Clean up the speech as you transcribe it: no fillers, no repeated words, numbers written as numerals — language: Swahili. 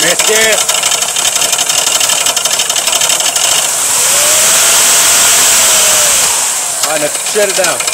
Missed it. All right, now shut it down.